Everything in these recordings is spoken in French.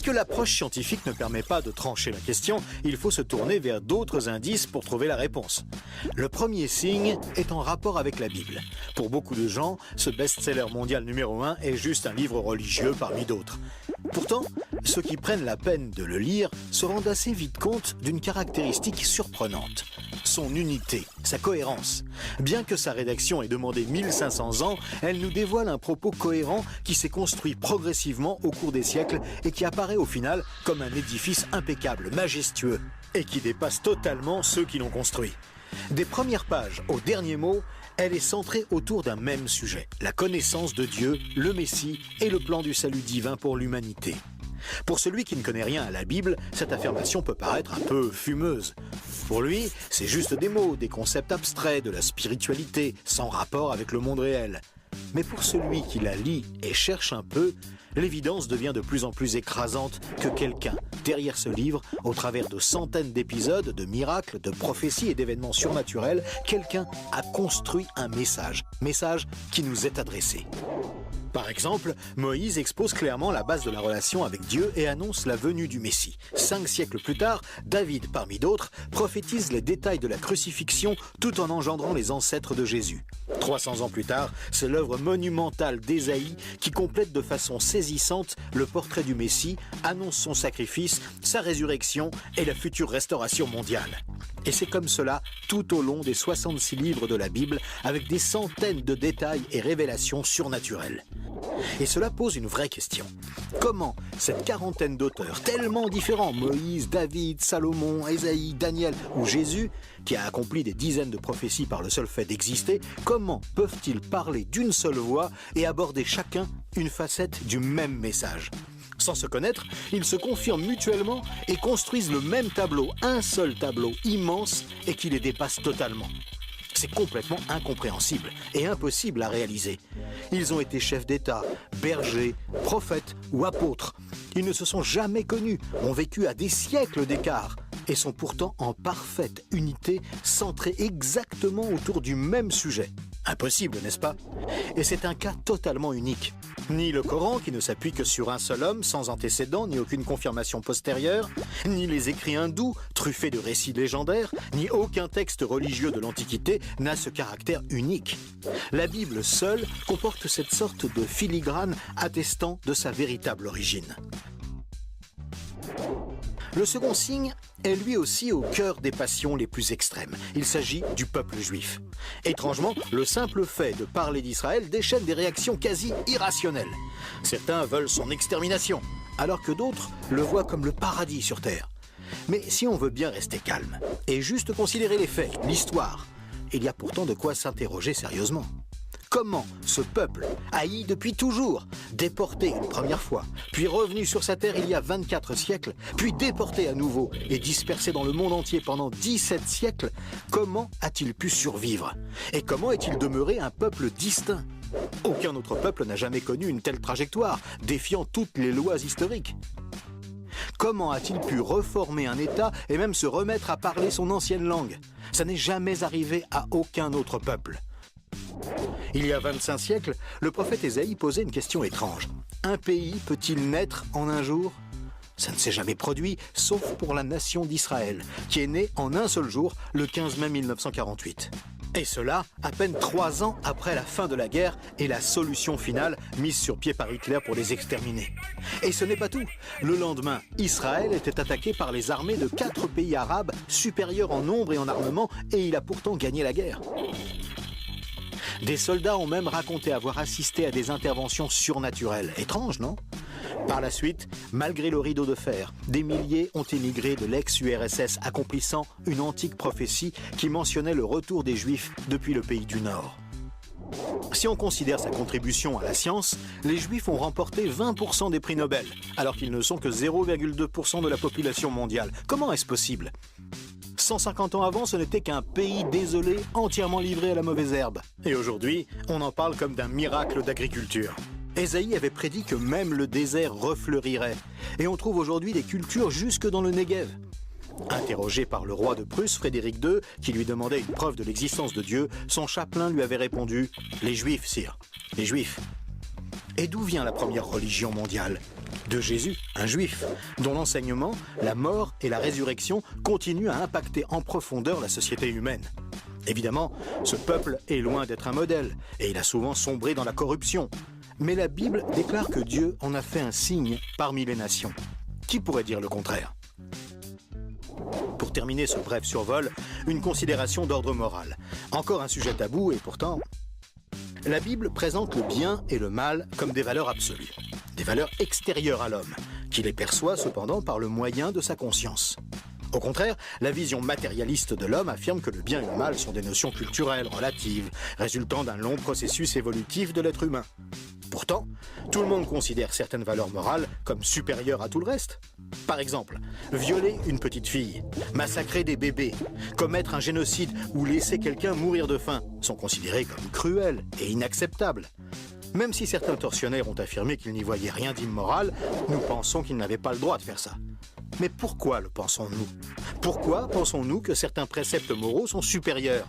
Puisque l'approche scientifique ne permet pas de trancher la question, il faut se tourner vers d'autres indices pour trouver la réponse. Le premier signe est en rapport avec la Bible. Pour beaucoup de gens, ce best-seller mondial numéro 1 est juste un livre religieux parmi d'autres. Pourtant, ceux qui prennent la peine de le lire se rendent assez vite compte d'une caractéristique surprenante. Son unité, sa cohérence. Bien que sa rédaction ait demandé 1500 ans, elle nous dévoile un propos cohérent qui s'est construit progressivement au cours des siècles et qui apparaît au final comme un édifice impeccable, majestueux, et qui dépasse totalement ceux qui l'ont construit. Des premières pages aux derniers mots, elle est centrée autour d'un même sujet, la connaissance de Dieu, le Messie et le plan du salut divin pour l'humanité. Pour celui qui ne connaît rien à la Bible, cette affirmation peut paraître un peu fumeuse. Pour lui, c'est juste des mots, des concepts abstraits, de la spiritualité, sans rapport avec le monde réel. Mais pour celui qui la lit et cherche un peu, l'évidence devient de plus en plus écrasante que quelqu'un, derrière ce livre, au travers de centaines d'épisodes, de miracles, de prophéties et d'événements surnaturels, quelqu'un a construit un message qui nous est adressé. Par exemple, Moïse expose clairement la base de la relation avec Dieu et annonce la venue du Messie. 5 siècles plus tard, David, parmi d'autres, prophétise les détails de la crucifixion tout en engendrant les ancêtres de Jésus. 300 ans plus tard, c'est l'œuvre monumentale d'Ésaïe qui complète de façon saisissante le portrait du Messie, annonce son sacrifice, sa résurrection et la future restauration mondiale. Et c'est comme cela tout au long des 66 livres de la Bible, avec des centaines de détails et révélations surnaturelles. Et cela pose une vraie question. Comment cette quarantaine d'auteurs tellement différents, Moïse, David, Salomon, Ésaïe, Daniel ou Jésus, qui a accompli des dizaines de prophéties par le seul fait d'exister, comment peuvent-ils parler d'une seule voix et aborder chacun une facette du même message ? Sans se connaître, ils se confirment mutuellement et construisent le même tableau, un seul tableau immense et qui les dépasse totalement. C'est complètement incompréhensible et impossible à réaliser. Ils ont été chefs d'État, bergers, prophètes ou apôtres. Ils ne se sont jamais connus, ont vécu à des siècles d'écart et sont pourtant en parfaite unité, centrés exactement autour du même sujet. Impossible, n'est-ce pas? Et c'est un cas totalement unique. Ni le Coran, qui ne s'appuie que sur un seul homme, sans antécédent, ni aucune confirmation postérieure, ni les écrits hindous, truffés de récits légendaires, ni aucun texte religieux de l'Antiquité n'a ce caractère unique. La Bible seule comporte cette sorte de filigrane attestant de sa véritable origine. Le second signe est lui aussi au cœur des passions les plus extrêmes. Il s'agit du peuple juif. Étrangement, le simple fait de parler d'Israël déchaîne des réactions quasi irrationnelles. Certains veulent son extermination, alors que d'autres le voient comme le paradis sur terre. Mais si on veut bien rester calme et juste considérer les faits, l'histoire, il y a pourtant de quoi s'interroger sérieusement. Comment ce peuple, haï depuis toujours, déporté une première fois, puis revenu sur sa terre il y a 24 siècles, puis déporté à nouveau et dispersé dans le monde entier pendant 17 siècles, comment a-t-il pu survivre? Et comment est-il demeuré un peuple distinct? Aucun autre peuple n'a jamais connu une telle trajectoire, défiant toutes les lois historiques. Comment a-t-il pu reformer un État et même se remettre à parler son ancienne langue? Ça n'est jamais arrivé à aucun autre peuple. Il y a 25 siècles, le prophète Ésaïe posait une question étrange. Un pays peut-il naître en un jour? Ça ne s'est jamais produit, sauf pour la nation d'Israël, qui est née en un seul jour, le 15 mai 1948. Et cela, à peine 3 ans après la fin de la guerre et la solution finale mise sur pied par Hitler pour les exterminer. Et ce n'est pas tout. Le lendemain, Israël était attaqué par les armées de 4 pays arabes supérieurs en nombre et en armement, et il a pourtant gagné la guerre. Des soldats ont même raconté avoir assisté à des interventions surnaturelles. Étrange, non? Par la suite, malgré le rideau de fer, des milliers ont émigré de l'ex-URSS, accomplissant une antique prophétie qui mentionnait le retour des Juifs depuis le pays du Nord. Si on considère sa contribution à la science, les Juifs ont remporté 20% des prix Nobel, alors qu'ils ne sont que 0,2% de la population mondiale. Comment est-ce possible? 150 ans avant, ce n'était qu'un pays désolé, entièrement livré à la mauvaise herbe. Et aujourd'hui, on en parle comme d'un miracle d'agriculture. Ésaïe avait prédit que même le désert refleurirait. Et on trouve aujourd'hui des cultures jusque dans le Negev. Interrogé par le roi de Prusse, Frédéric II, qui lui demandait une preuve de l'existence de Dieu, son chapelain lui avait répondu « Les Juifs, sire, les Juifs ». Et d'où vient la première religion mondiale? De Jésus, un juif, dont l'enseignement, la mort et la résurrection continuent à impacter en profondeur la société humaine. Évidemment, ce peuple est loin d'être un modèle, et il a souvent sombré dans la corruption. Mais la Bible déclare que Dieu en a fait un signe parmi les nations. Qui pourrait dire le contraire ? Pour terminer ce bref survol, une considération d'ordre moral. Encore un sujet tabou et pourtant... La Bible présente le bien et le mal comme des valeurs absolues, des valeurs extérieures à l'homme, qui les perçoit cependant par le moyen de sa conscience. Au contraire, la vision matérialiste de l'homme affirme que le bien et le mal sont des notions culturelles, relatives, résultant d'un long processus évolutif de l'être humain. Pourtant, tout le monde considère certaines valeurs morales comme supérieures à tout le reste. Par exemple, violer une petite fille, massacrer des bébés, commettre un génocide ou laisser quelqu'un mourir de faim sont considérés comme cruels et inacceptables. Même si certains tortionnaires ont affirmé qu'ils n'y voyaient rien d'immoral, nous pensons qu'ils n'avaient pas le droit de faire ça. Mais pourquoi le pensons-nous ? Pourquoi pensons-nous que certains préceptes moraux sont supérieurs ?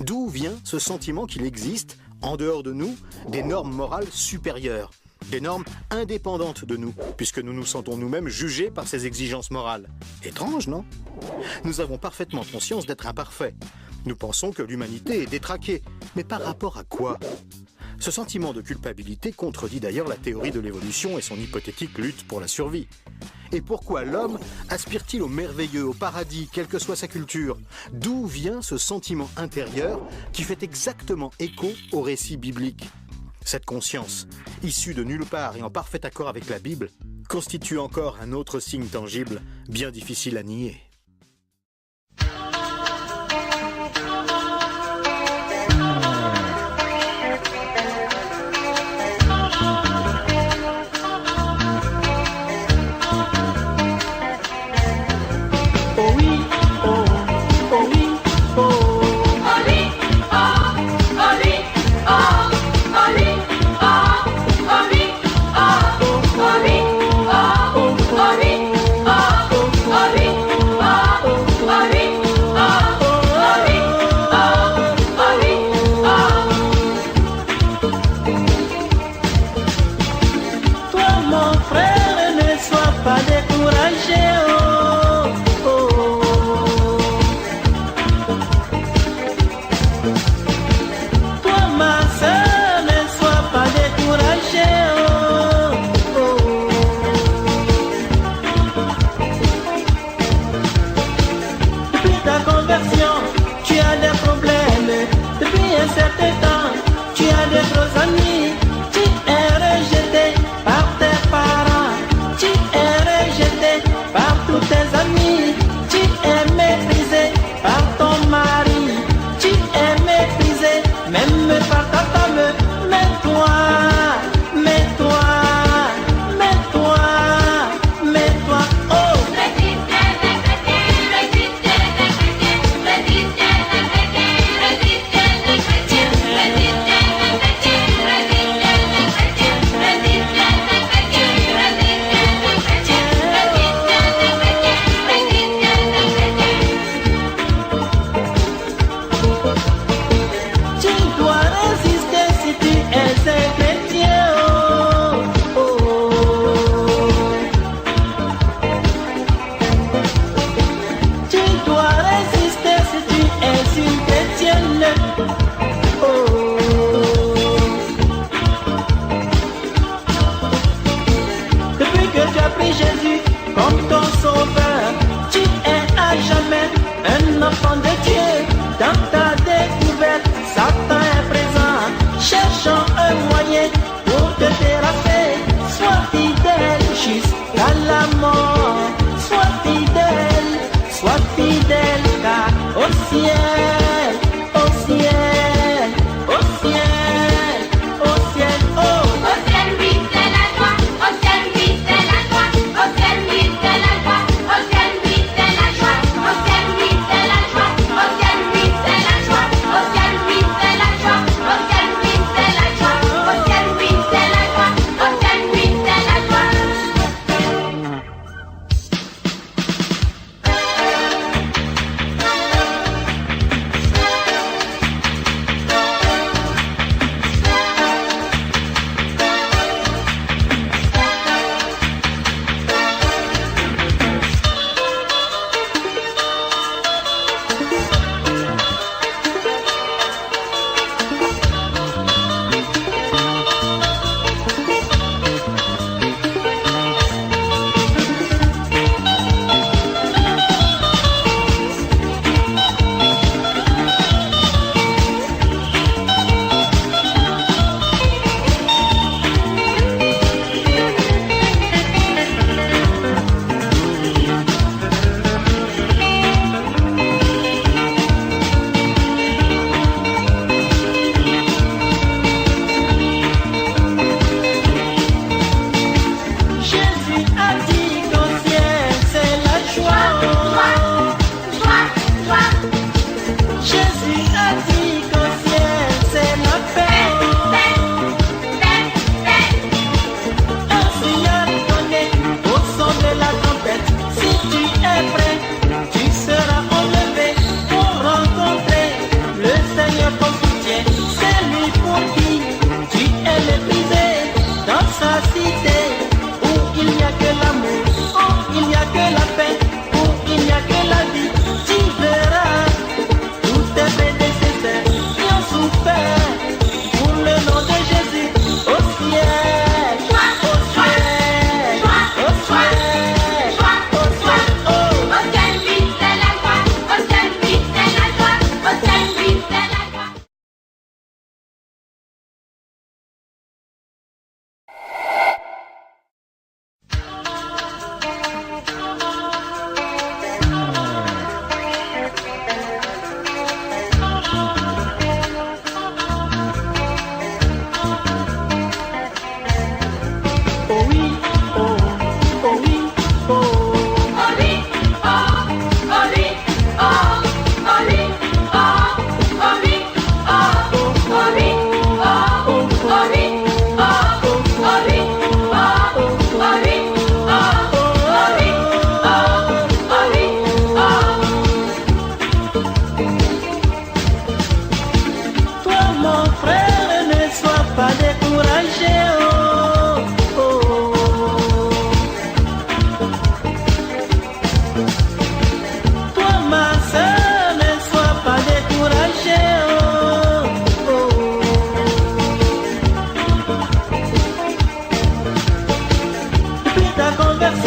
D'où vient ce sentiment qu'il existe, en dehors de nous, des normes morales supérieures, des normes indépendantes de nous, puisque nous nous sentons nous-mêmes jugés par ces exigences morales ? Étrange, non ? Nous avons parfaitement conscience d'être imparfaits. Nous pensons que l'humanité est détraquée, mais par rapport à quoi ? Ce sentiment de culpabilité contredit d'ailleurs la théorie de l'évolution et son hypothétique lutte pour la survie. Et pourquoi l'homme aspire-t-il au merveilleux, au paradis, quelle que soit sa culture ? D'où vient ce sentiment intérieur qui fait exactement écho au récit biblique ? Cette conscience, issue de nulle part et en parfait accord avec la Bible, constitue encore un autre signe tangible, bien difficile à nier. pas découragé. Oh, oh, oh. Toi ma sœur, ne sois pas découragé. Oh, oh, oh. Depuis ta conversation